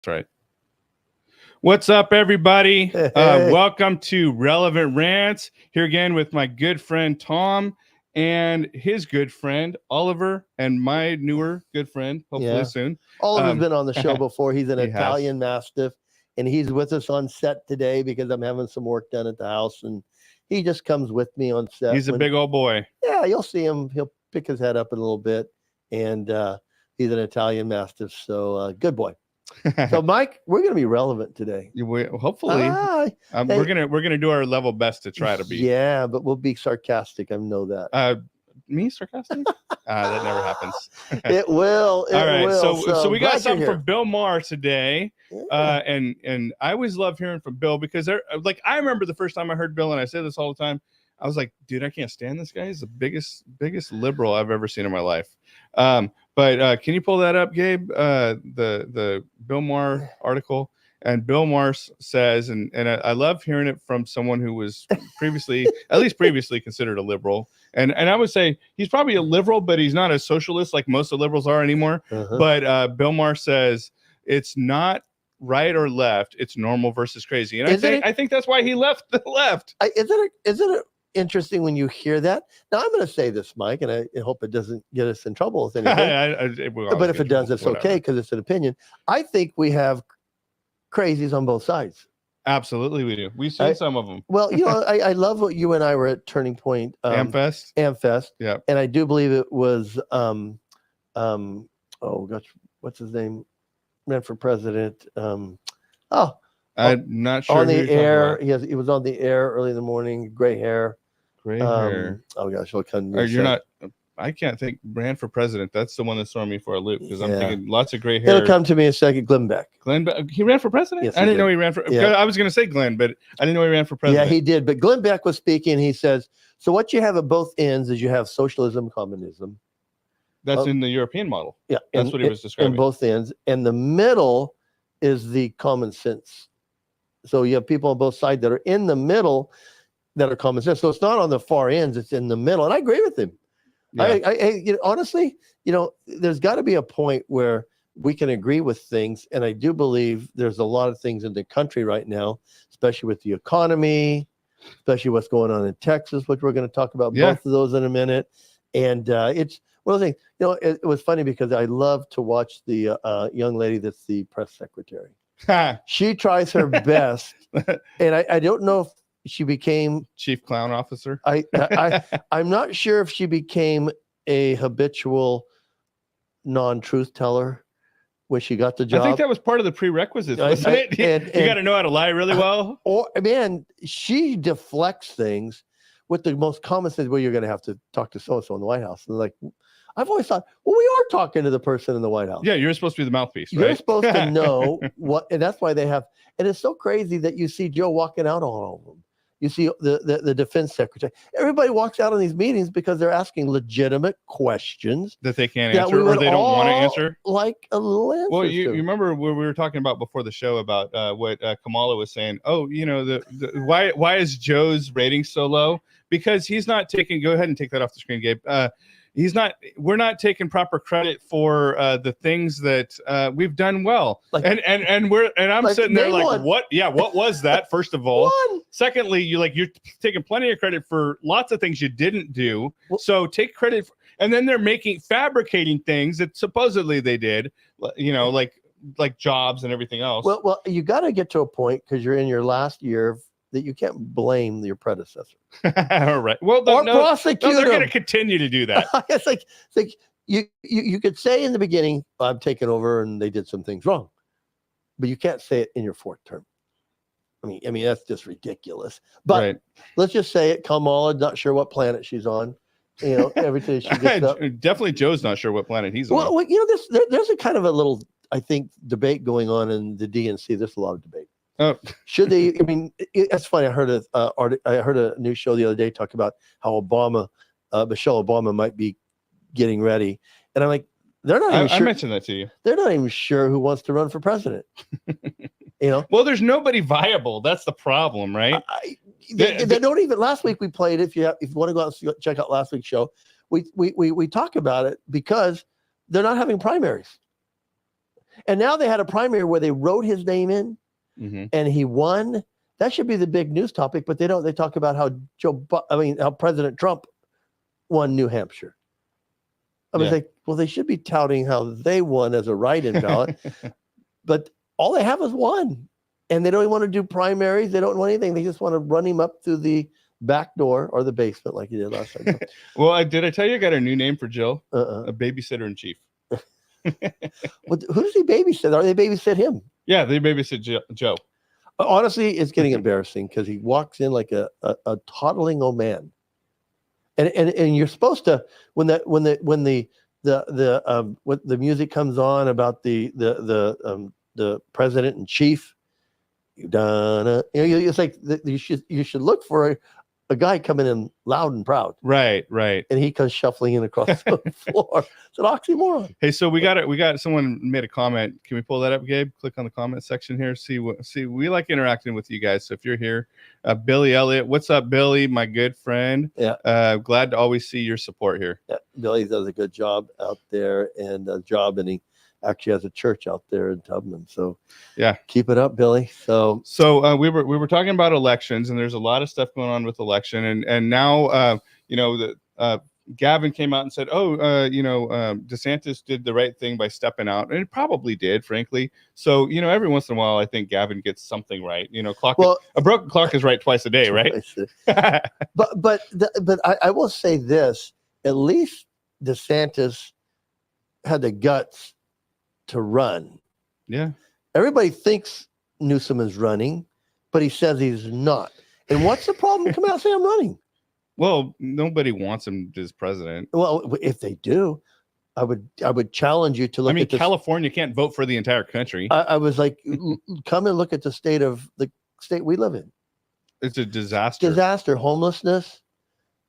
That's right. What's up, everybody? Welcome to Relevant Rants. Here again with my good friend Tom and his good friend Oliver, and my newer good friend, hopefully soon. Oliver's been on the show before. He's an Italian Mastiff, and he's with us on set today because I'm having some work done at the house, and he just comes with me on set. He's a big old boy. Yeah, you'll see him. He'll pick his head up a little bit, and he's an Italian Mastiff, so good boy. So, Mike, we're going to be relevant today. Hopefully, we're gonna do our level best to try to be. Yeah, but we'll be sarcastic. I know that. Me sarcastic? That never happens. It will. All right. So we got something from Bill Maher today, and I always love hearing from Bill because I remember the first time I heard Bill, and I say this all the time. I was like, dude, I can't stand this guy. He's the biggest liberal I've ever seen in my life. But can you pull that up, Gabe? The Bill Maher article. And Bill Maher says, and I love hearing it from someone who was previously considered a liberal. And I would say he's probably a liberal, but he's not a socialist like most of the liberals are anymore. But Bill Maher says it's not right or left, it's normal versus crazy. And I think that's why he left the left. Isn't it interesting when you hear that? Now I'm going to say this, Mike, and I hope it doesn't get us in trouble with anything. But if it does, it's okay because it's an opinion. I think we have crazies on both sides. Absolutely, we do. We've seen some of them. Well, I love what you and I were at Turning Point. Amfest. Yeah. And I do believe it was oh gosh, what's his name? Ran for president. I'm not sure. On the air. He was on the air early in the morning, gray hair. Oh gosh, I can't think. Ran for president. That's the one that's throwing me for a loop because I'm thinking lots of gray hair. It'll come to me in a second. Glenn Beck. He ran for president? Yes, I didn't know he ran for. Yeah. I was going to say Glenn, but I didn't know he ran for president. Yeah, he did. But Glenn Beck was speaking. He says, so what you have at both ends is you have socialism, communism. That's in the European model. Yeah. That's what he was describing. In both ends. And the middle is the common sense. So you have people on both sides that are in the middle that are common sense. So it's not on the far ends, it's in the middle. And I agree with him. Yeah. Honestly, there's got to be a point where we can agree with things. And I do believe there's a lot of things in the country right now, especially with the economy, especially what's going on in Texas, which we're going to talk about both of those in a minute. And it's one of the things, it was funny because I love to watch the young lady that's the press secretary. She tries her best. And I don't know if she became chief clown officer. I'm not sure if she became a habitual non-truth teller when she got the job. I think that was part of the prerequisites, wasn't it? You got to know how to lie really well. She deflects things with the most common sense. Well, you're going to have to talk to so-and-so in the White House. And like, I've always thought, well, we are talking to the person in the White House. Yeah, you're supposed to be the mouthpiece, right? You're supposed to know what, and that's why they have. And it's so crazy that you see Joe walking out on all of them. You see the defense secretary. Everybody walks out on these meetings because they're asking legitimate questions that they can't answer or they don't want to answer. Like a little answer. Well, you remember what we were talking about before the show about what Kamala was saying. Oh, why is Joe's rating so low? Because he's not taking. Go ahead and take that off the screen, Gabe. We're not taking proper credit for the things that we've done well. I'm sitting there like, what? Yeah, what was that? First of all, secondly, you're taking plenty of credit for lots of things you didn't do. So take credit and then they're fabricating things that supposedly they did, like jobs and everything else. Well, you got to get to a point because you're in your last year that you can't blame your predecessor. All right. Well, prosecute they're going to continue to do that. It's like you could say in the beginning, I'm taking over and they did some things wrong, but you can't say it in your fourth term. I mean that's just ridiculous. But let's just say it. Kamala, not sure what planet she's on. Every time she gets up. Definitely, Joe's not sure what planet he's on. Well, there's a kind of a little, I think, debate going on in the DNC. There's a lot of debate. Should they? I mean, it's funny. I heard a news show the other day talk about how Michelle Obama might be getting ready, and I'm like, they're not even sure. I mentioned that to you. They're not even sure who wants to run for president. Well, there's nobody viable. That's the problem, right? They don't even. Last week we played. If you want to go out and check out last week's show, we talk about it because they're not having primaries. And now they had a primary where they wrote his name in, and he won. That should be the big news topic, but they don't. They talk about how how President Trump won New Hampshire. I was like, well, they should be touting how they won as a write-in ballot, but all they have is one, and they don't even want to do primaries. They don't want anything. They just want to run him up through the back door or the basement like he did last time. Well, did I tell you I got a new name for Jill? A babysitter in chief. Who does he babysit? Are they babysit him? Yeah, they babysit Joe. Honestly, it's getting embarrassing because he walks in like a toddling old man, and you're supposed to when the music comes on about the president and chief, it's like you should look for a guy coming in loud and proud. Right. And he comes shuffling in across the floor. It's an oxymoron. Hey, so we got someone made a comment. Can we pull that up, Gabe? Click on the comment section here. See, we like interacting with you guys. So if you're here, Billy Elliott, what's up, Billy? My good friend. Yeah. Glad to always see your support here. Yeah. Billy does a good job out there and he actually has a church out there in Tubman. So yeah, keep it up, Billy. So we were talking about elections, and there's a lot of stuff going on with election, and now Gavin came out and said, DeSantis did the right thing by stepping out, and it probably did, frankly. So every once in a while, I think Gavin gets something right. A broken clock is right twice a day, right? but I will say this: at least DeSantis had the guts to run. Yeah. Everybody thinks Newsom is running, but he says he's not. And what's the problem? Come out and say I'm running. Well, nobody wants him as president. Well, if they do, I would challenge you to look at California can't vote for the entire country. I was like, come and look at the state we live in. It's a disaster. Homelessness,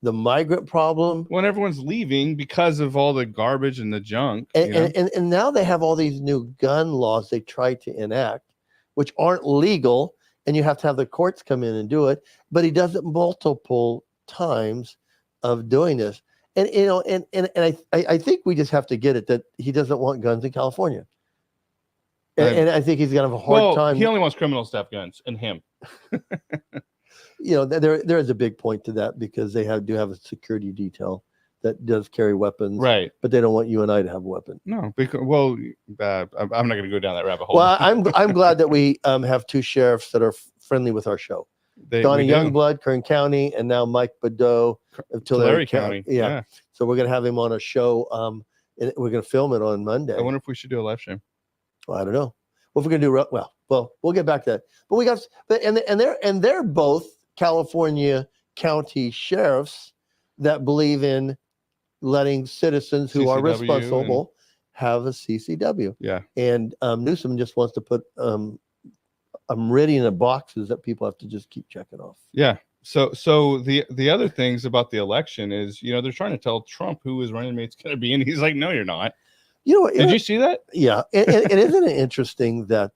the migrant problem. When everyone's leaving because of all the garbage and the junk. And now they have all these new gun laws they try to enact, which aren't legal, and you have to have the courts come in and do it. But he does it multiple times of doing this. And I think we just have to get it that he doesn't want guns in California. And I think he's gonna have a hard time. He only wants criminals to have guns, and him. There is a big point to that because they do have a security detail that does carry weapons, right? But they don't want you and I to have a weapon. No, because I'm not going to go down that rabbit hole. Well, I'm glad that we have two sheriffs that are friendly with our show. Donnie Youngblood, Kern County, and now Mike Badeau of Tulare County. Yeah. So we're going to have him on a show. And we're going to film it on Monday. I wonder if we should do a live stream. Well, I don't know. What if we're going to do? Well, we'll get back to that. But they're both California county sheriffs that believe in letting citizens who are responsible have a CCW. Yeah. And Newsom just wants to put a meridian of boxes that people have to just keep checking off. Yeah. So the other things about the election is, they're trying to tell Trump who his running mate's going to be, and he's like, no, you're not. You know what? Did you see that? Yeah. And isn't it interesting that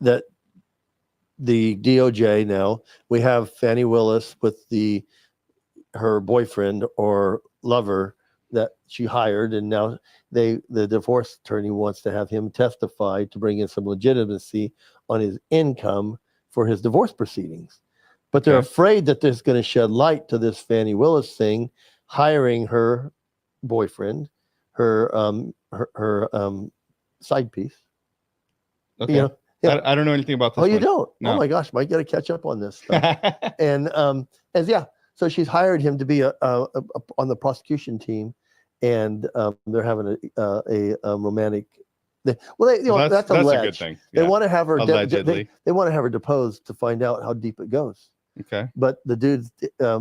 that the DOJ now, we have Fannie Willis with her boyfriend or lover that she hired, and now the divorce attorney wants to have him testify to bring in some legitimacy on his income for his divorce proceedings. But they're afraid that this is going to shed light to this Fannie Willis thing, hiring her boyfriend, her side piece. Okay. I don't know anything about this. Oh, you don't? No. Oh my gosh, might get to catch up on this stuff. And so she's hired him to be on the prosecution team, and they're having a romantic. That's a good thing. Yeah. They want to have her allegedly. They want to have her deposed to find out how deep it goes. Okay. But the dudes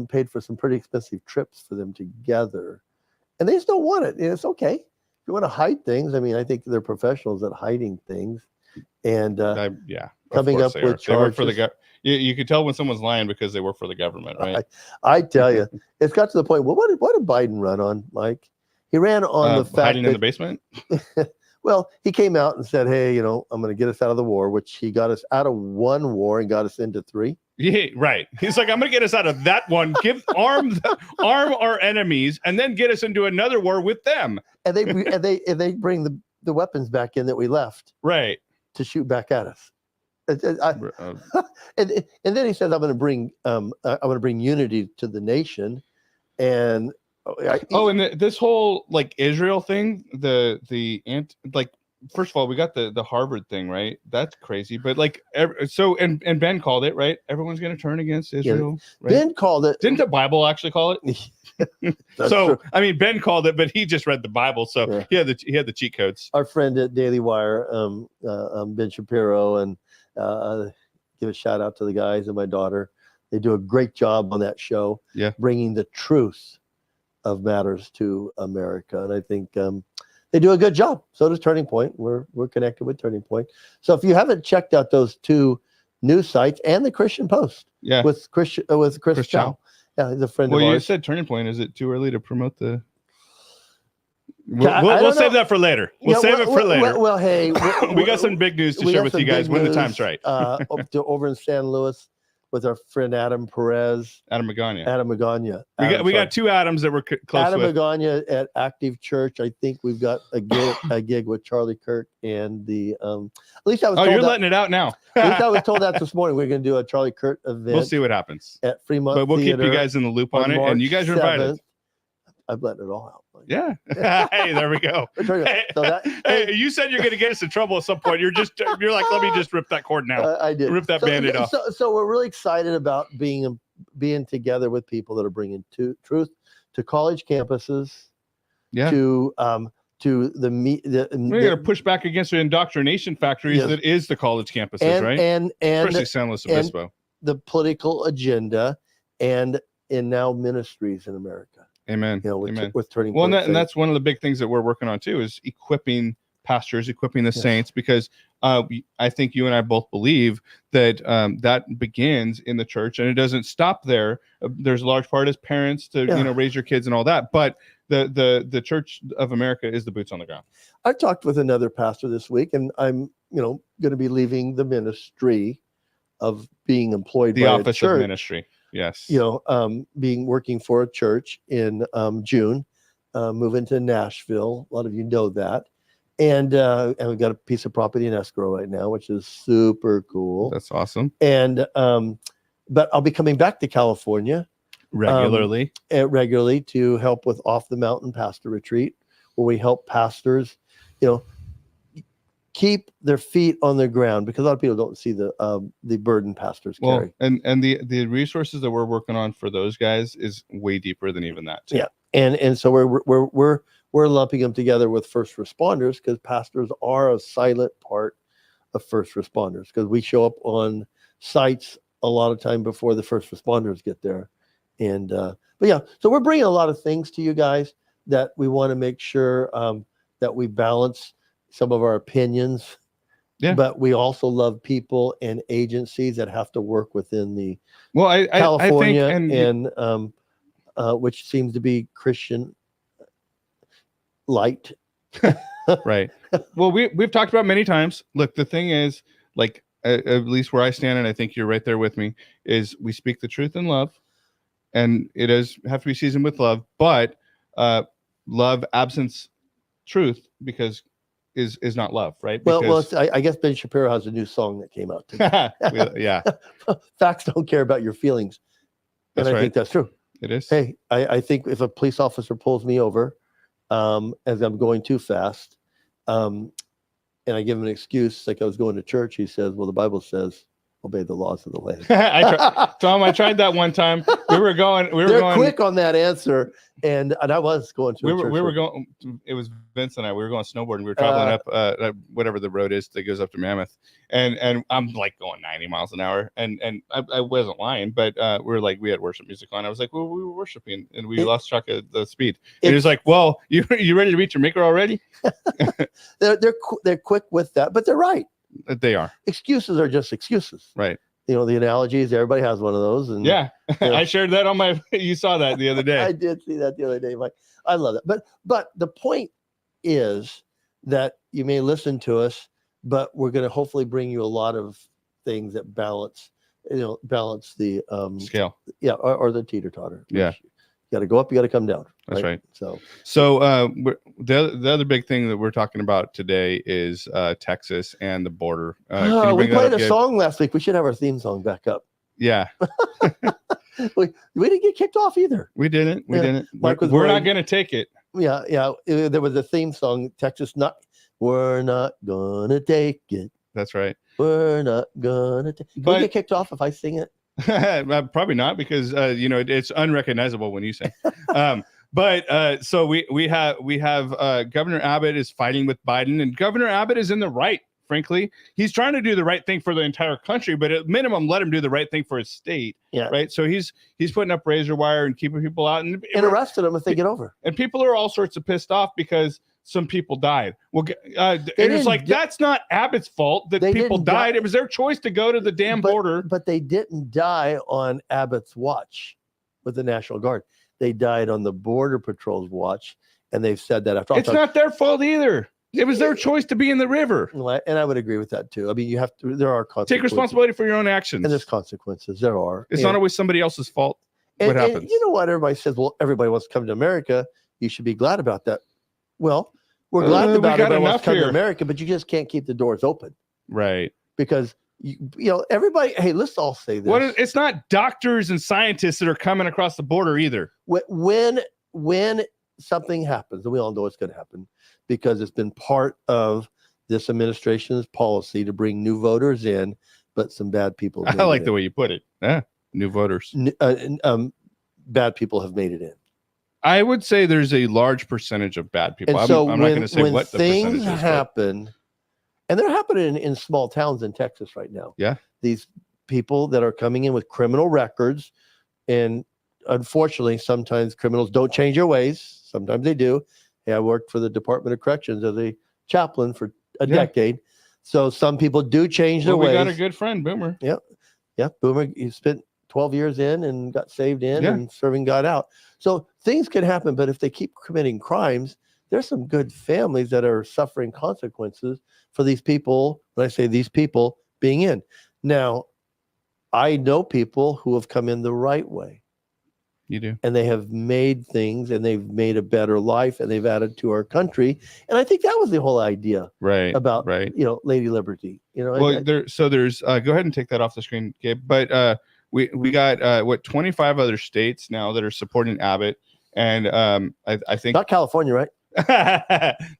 paid for some pretty expensive trips for them together, and they just don't want it. And it's okay if you want to hide things. I mean, I think they're professionals at hiding things, and coming up with charges. They work for the you can tell when someone's lying because they work for the government, right? I tell you, it's got to the point. Well, what did Biden run on, Mike? He ran on the fact hiding in the basement. Well, he came out and said, "Hey, I'm going to get us out of the war," which he got us out of one war and got us into 3. Yeah, right. He's like, "I'm going to get us out of that one. Arm our enemies, and then get us into another war with them." And they bring the weapons back in that we left right to shoot back at us. And then he says, I'm going to bring unity to the nation. And this whole like Israel thing, like, first of all, we got the Harvard thing, right? That's crazy. But like, and Ben called it, right? Everyone's going to turn against Israel. Yeah. Right? Ben called it. Didn't the Bible actually call it? So true. I mean, Ben called it, but he just read the Bible, so he had the cheat codes. Our friend at Daily Wire, Ben Shapiro, and give a shout out to the guys and my daughter. They do a great job on that show, bringing the truth of matters to America, and I think they do a good job. So does Turning Point. We're connected with Turning Point. So if you haven't checked out those two news sites and the Christian Post, with Chris Chow. Yeah, he's a friend of ours. Well, you said Turning Point. Is it too early to promote the? We'll save that for later. We'll save it for later. Well, hey, we got some big news to share with you guys when the time's right. Over in San Luis with our friend Adam Magana. We got two Adams that we're close Adam with. Magana at Active Church. I think we've got a gig with Charlie Kirk and the at least I was told you're letting it out now. At least I was told that this morning. We're going to do a Charlie Kirk event. We'll see what happens at Fremont But we'll Theater keep you guys in the loop on it, and you guys are invited. I'm letting it all out. Yeah. Hey, there we go. Hey, you said you're going to get us in trouble at some point. You're like, let me just rip that cord now. I did. Rip that Band-Aid off. So we're really excited about being together with people that are bringing truth to college campuses. Yeah. To we're going to push back against the indoctrination factories that is the college campuses, right? And especially San Luis Obispo. The political agenda and now ministries in America. Amen. Amen. With Turning Point. Well, and that's one of the big things that we're working on too, is equipping pastors, equipping the saints, because I think you and I both believe that that begins in the church, and it doesn't stop there. There's a large part as parents to raise your kids and all that, but the Church of America is the boots on the ground. I talked with another pastor this week, and I'm going to be leaving the ministry of being employed by office a church. Of ministry. Yes. Working for a church in June, moving to Nashville. A lot of you know that. And we've got a piece of property in escrow right now, which is super cool. That's awesome. And but I'll be coming back to California regularly to help with Off the Mountain Pastor Retreat, where we help pastors, keep their feet on the ground, because a lot of people don't see the burden pastors carry. And the resources that we're working on for those guys is way deeper than even that too. Yeah. And so we're lumping them together with first responders, because pastors are a silent part of first responders, because we show up on sites a lot of time before the first responders get there. And so we're bringing a lot of things to you guys that we want to make sure that we balance some of our opinions, but we also love people and agencies that have to work within the California I think, and which seems to be Christian light. Right. Well, we've talked about many times. Look, the thing is, like, at least where I stand, and I think you're right there with me, is we speak the truth in love, and it does have to be seasoned with love, but love absence truth is not love, right? Because, I guess Ben Shapiro has a new song that came out today. Yeah. Facts don't care about your feelings. And I think that's true. It is. Hey, I think if a police officer pulls me over as I'm going too fast, and I give him an excuse, like I was going to church, he says, well, the Bible says, obey the laws of the land. Tom, I tried that one time. They're going quick on that answer. And I was going to we were going, it was Vince and I, we were going snowboarding. We were traveling up whatever the road is that goes up to Mammoth. And I'm like going 90 miles an hour. And I wasn't lying, but we had worship music on. I was like, well, we were worshiping and we lost track of the speed. And he was like, well, you ready to meet your maker already? They're quick with that, but they're right. They are. Excuses are just excuses. Right. The analogies, everybody has one of those. And I shared that on you saw that the other day. I did see that the other day, Mike. I love it. But the point is that you may listen to us, but we're going to hopefully bring you a lot of things that balance the scale. Yeah. Or the teeter-totter. Yeah. You got to go up, you got to come down. That's right. So the other big thing that we're talking about today is Texas and the border. We played a song last week. We should have our theme song back up. Yeah. we didn't get kicked off either. We didn't. We're not going to take it. Yeah. There was a theme song, Texas. We're not gonna take it. That's right. We're not gonna take it. Can we get kicked off if I sing it? Probably not, because it's unrecognizable when you sing. So we have Governor Abbott is fighting with Biden, and Governor Abbott is in the right. Frankly, he's trying to do the right thing for the entire country, but at minimum, let him do the right thing for his state. Yeah. Right. So he's putting up razor wire and keeping people out and arrested them if they get over. And people are all sorts of pissed off because some people died. Well, it's like that's not Abbott's fault that people died. It was their choice to go to the damn border. But they didn't die on Abbott's watch with the National Guard. They died on the Border Patrol's watch, and they've said that after. It's not their fault either. It was their choice to be in the river. And I would agree with that too. I mean, there are consequences. Take responsibility for your own actions. And there's consequences. There are. It's not always somebody else's fault. What happens? And you know what? Everybody says, well, everybody wants to come to America. You should be glad about that. Well, we're glad about everybody wants to come to America, but you just can't keep the doors open. Right. Because, everybody, hey, let's all say this. It's not doctors and scientists that are coming across the border either. When something happens, and we all know it's going to happen, because it's been part of this administration's policy to bring new voters in, but some bad people. I like the way you put it. New voters. Bad people have made it in. I would say there's a large percentage of bad people. And so I'm not going to say what the percentage is. Things happen, and they're happening in small towns in Texas right now. Yeah. These people that are coming in with criminal records, and unfortunately, sometimes criminals don't change their ways. Sometimes they do. Hey, I worked for the Department of Corrections as a chaplain for a decade. So some people do change their ways. We got a good friend, Boomer. Yeah. Boomer, he spent 12 years in and got saved in and serving God out. So things can happen, but if they keep committing crimes, there's some good families that are suffering consequences for these people. When I say these people, being in. Now, I know people who have come in the right way. You do. And they have made things, and they've made a better life, and they've added to our country. And I think that was the whole idea, about Lady Liberty. Well, there's go ahead and take that off the screen, Gabe. But we got 25 other states now that are supporting Abbott, and I think not California, right?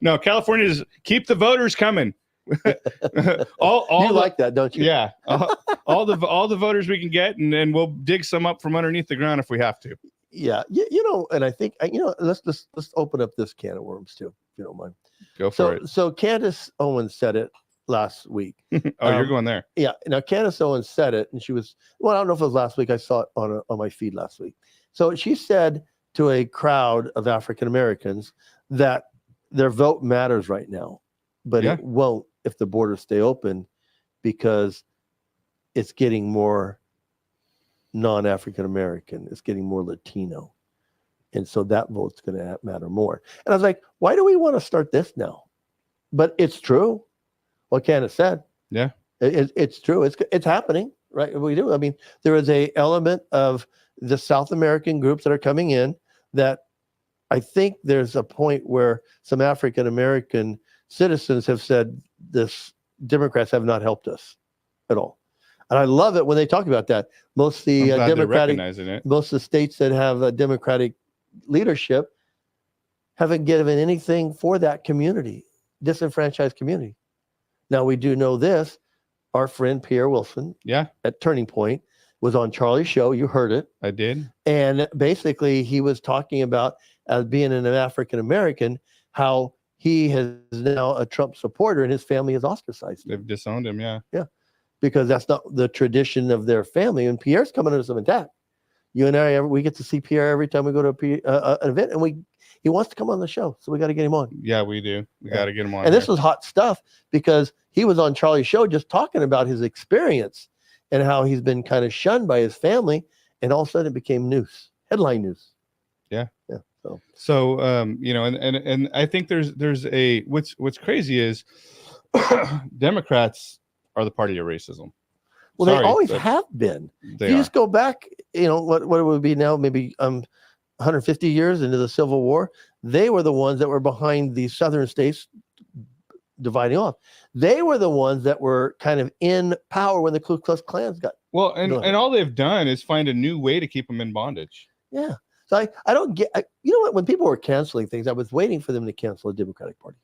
No, California's keep the voters coming. all you like that, don't you? Yeah, all the voters we can get, and then we'll dig some up from underneath the ground if we have to. Yeah, and I think let's open up this can of worms too, if you don't mind. Go for it. So Candace Owens said it last week. You're going there. Yeah. Now Candace Owens said it, and she was I don't know if it was last week. I saw it on my feed last week. So she said to a crowd of African Americans that their vote matters right now, but it won't if the borders stay open, because it's getting more non-African American, it's getting more Latino, and so that vote's going to matter more. And I was like, why do we want to start this now? But it's true what Candace said. Yeah, it's true. It's happening, right? We do. I mean, there is a element of the South American groups that are coming in that I think there's a point where some African American citizens have said this Democrats have not helped us at all. And I love it when they talk about that. Most of the most of the states that have a Democratic leadership haven't given anything for that community, disenfranchised community. Now, we do know this. Our friend Pierre Wilson at Turning Point was on Charlie's show. You heard it. I did. And basically, he was talking about, as being an African American, how he is now a Trump supporter and his family is ostracized. They've disowned him, yeah. Because that's not the tradition of their family. And Pierre's coming under some attack. You and I, we get to see Pierre every time we go to an event, and he wants to come on the show, so we got to get him on. Yeah, we do. We got to get him on. And this was hot stuff because he was on Charlie's show just talking about his experience and how he's been kind of shunned by his family, and all of a sudden it became news, headline news. Yeah. So and I think there's a what's crazy is Democrats are the party of racism. Well, they always have been. You just go back, what it would be now, maybe 150 years into the Civil War, they were the ones that were behind the southern states dividing off. They were the ones that were kind of in power when the Ku Klux Klans got. Well, and all they've done is find a new way to keep them in bondage. Yeah. So I don't get, you know what, when people were canceling things, I was waiting for them to cancel the Democratic Party.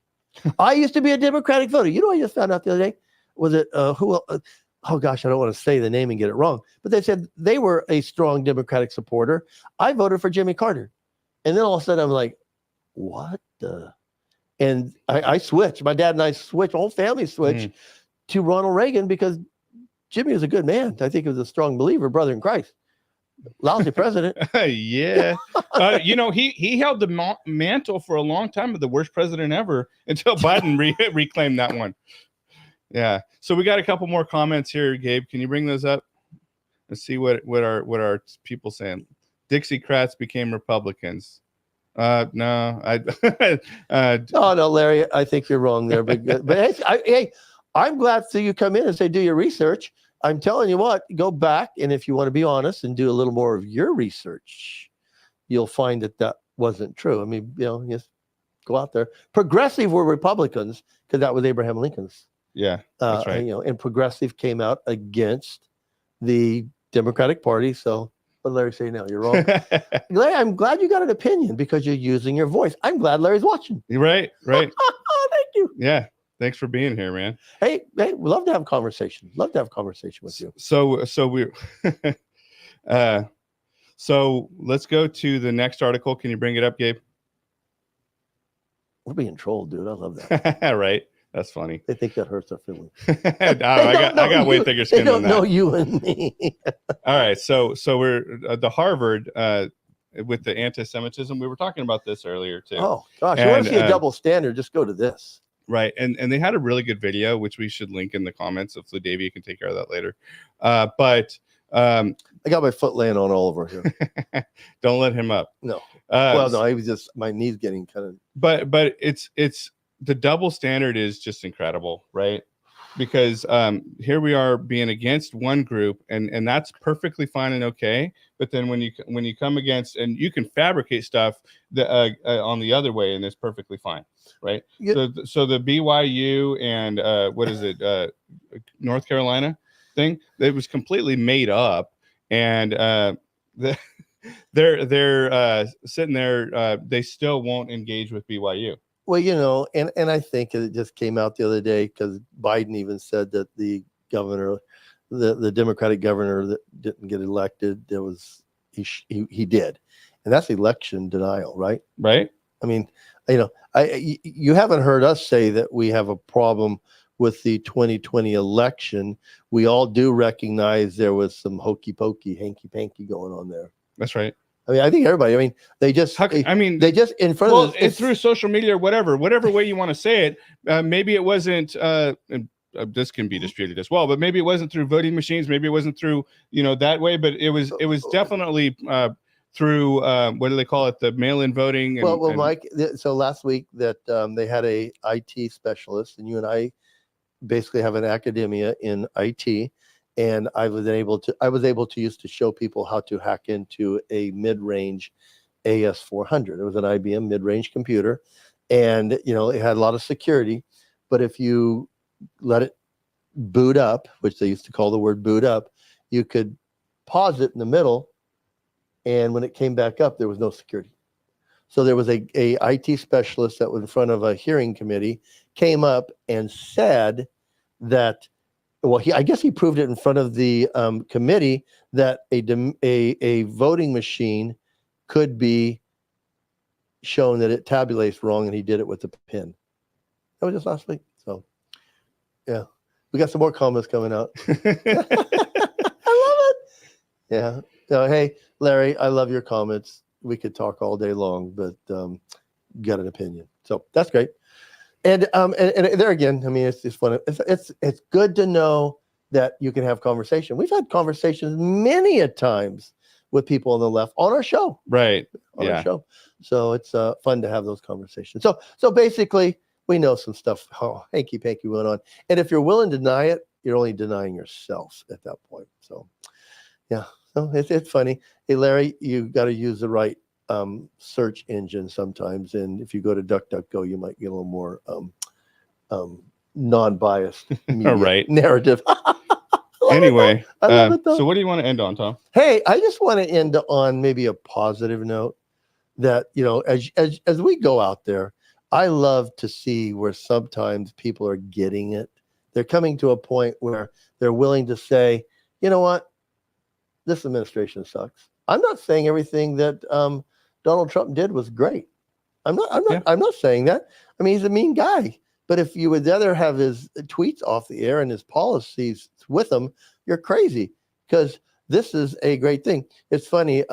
I used to be a Democratic voter. You know what I just found out the other day? Was it, oh gosh, I don't want to say the name and get it wrong, but they said they were a strong Democratic supporter. I voted for Jimmy Carter. And then all of a sudden I'm like, what the? And I switched. My dad and I switched, whole family switched to Ronald Reagan because Jimmy was a good man. I think he was a strong believer, brother in Christ. Lousy president. Yeah. You know, he held the mantle for a long time of the worst president ever until Biden reclaimed that one. Yeah. So we got a couple more comments here, Gabe. Can you bring those up? Let's see what our people saying. Dixiecrats became Republicans. No, oh no, Larry, I think you're wrong there. But hey, I'm glad to see you come in and say do your research. I'm telling you what, go back, and if you want to be honest and do a little more of your research, you'll find that wasn't true. I mean, you know, just go out there. Progressive were Republicans because that was Abraham Lincoln's. Yeah, that's right. You know, and progressive came out against the Democratic Party. So what Larry say now? You're wrong. Larry, I'm glad you got an opinion because you're using your voice. I'm glad Larry's watching. You're right. Thank you. Yeah. Thanks for being here, man. Hey, we love to have a conversation. Love to have a conversation with you. So we so let's go to the next article. Can you bring it up, Gabe? We're being trolled, dude. I love that. Right. That's funny. They think that hurts our feelings. I got way thicker skin than that. They don't know you and me. All right. So we're the Harvard with the anti-Semitism. We were talking about this earlier too. Oh gosh, you want to see a double standard? Just go to this. Right. And they had a really good video, which we should link in the comments. Hopefully Davey can take care of that later. But I got my foot laying on Oliver here. Don't let him up. No. Well, no, I was just, my knee's getting kind of. But it's the double standard is just incredible, right? Because here we are being against one group, and that's perfectly fine and okay. But then when you come against, and you can fabricate stuff on the other way, and it's perfectly fine, right? Yep. So the BYU and what is it, North Carolina thing, it was completely made up, and they're sitting there. They still won't engage with BYU. Well, you know, and I think it just came out the other day because Biden even said that the governor, the Democratic governor that didn't get elected, there was he did, and that's election denial, right? Right. I mean, you know, you haven't heard us say that we have a problem with the 2020 election. We all do recognize there was some hokey pokey, hanky panky going on there. That's right. I mean, I think everybody. I mean, they just in front of. It's through social media or whatever way you want to say it. Maybe it wasn't. This can be disputed as well, but maybe it wasn't through voting machines. Maybe it wasn't through that way. But it was definitely through what do they call it? The mail-in voting. Mike. So last week that they had a IT specialist, and you and I basically have an academia in IT. And I was able to use to show people how to hack into a mid-range AS400. It was an IBM mid-range computer, and it had a lot of security. But if you let it boot up, which they used to call the word boot up, you could pause it in the middle, and when it came back up, there was no security. So there was a IT specialist that was in front of a hearing committee, came up and said that. Well, I guess he proved it in front of the committee that a voting machine could be shown that it tabulates wrong, and he did it with a pin. That was just last week. So, yeah, we got some more comments coming out. I love it. Yeah. So, hey, Larry, I love your comments. We could talk all day long, but got an opinion. So that's great. And there again, I mean, it's just fun. It's good to know that you can have conversation. We've had conversations many a times with people on the left on our show, right? Our show. So it's fun to have those conversations. So basically, we know some stuff. Hanky panky went on, and if you're willing to deny it, you're only denying yourself at that point. So, yeah. So it's funny. Hey, Larry, you got to use the right search engine sometimes, and if you go to DuckDuckGo, you might get a little more non-biased media narrative. Anyway, I love it though. So what do you want to end on, Tom? Hey, I just want to end on maybe a positive note that, you know, as we go out there, I love to see where sometimes people are getting it. They're coming to a point where they're willing to say, you know what, this administration sucks. I'm not saying everything that Donald Trump did was great. I'm not saying that. I mean, he's a mean guy. But if you would rather have his tweets off the air and his policies with him, you're crazy, because this is a great thing. It's funny.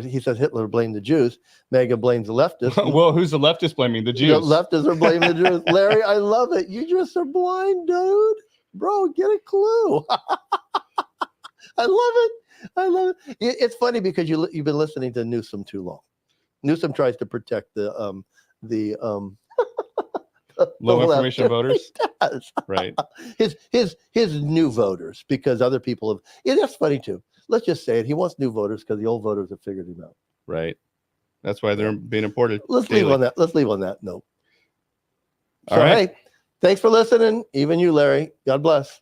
He says Hitler blamed the Jews. MAGA blames the leftists. Well, who's the leftist blaming? The Jews. The leftists are blaming the Jews. Larry, I love it. You just are blind, dude. Bro, get a clue. I love it. I love it. It's funny because you've been listening to Newsom too long. Newsom tries to protect the low information voters. Right. His new voters, because other people have. Yeah, that's funny too. Let's just say it. He wants new voters because the old voters have figured him out. Right. That's why they're being imported. Let's leave on that. Let's leave on that note. All right. Hey, thanks for listening. Even you, Larry. God bless.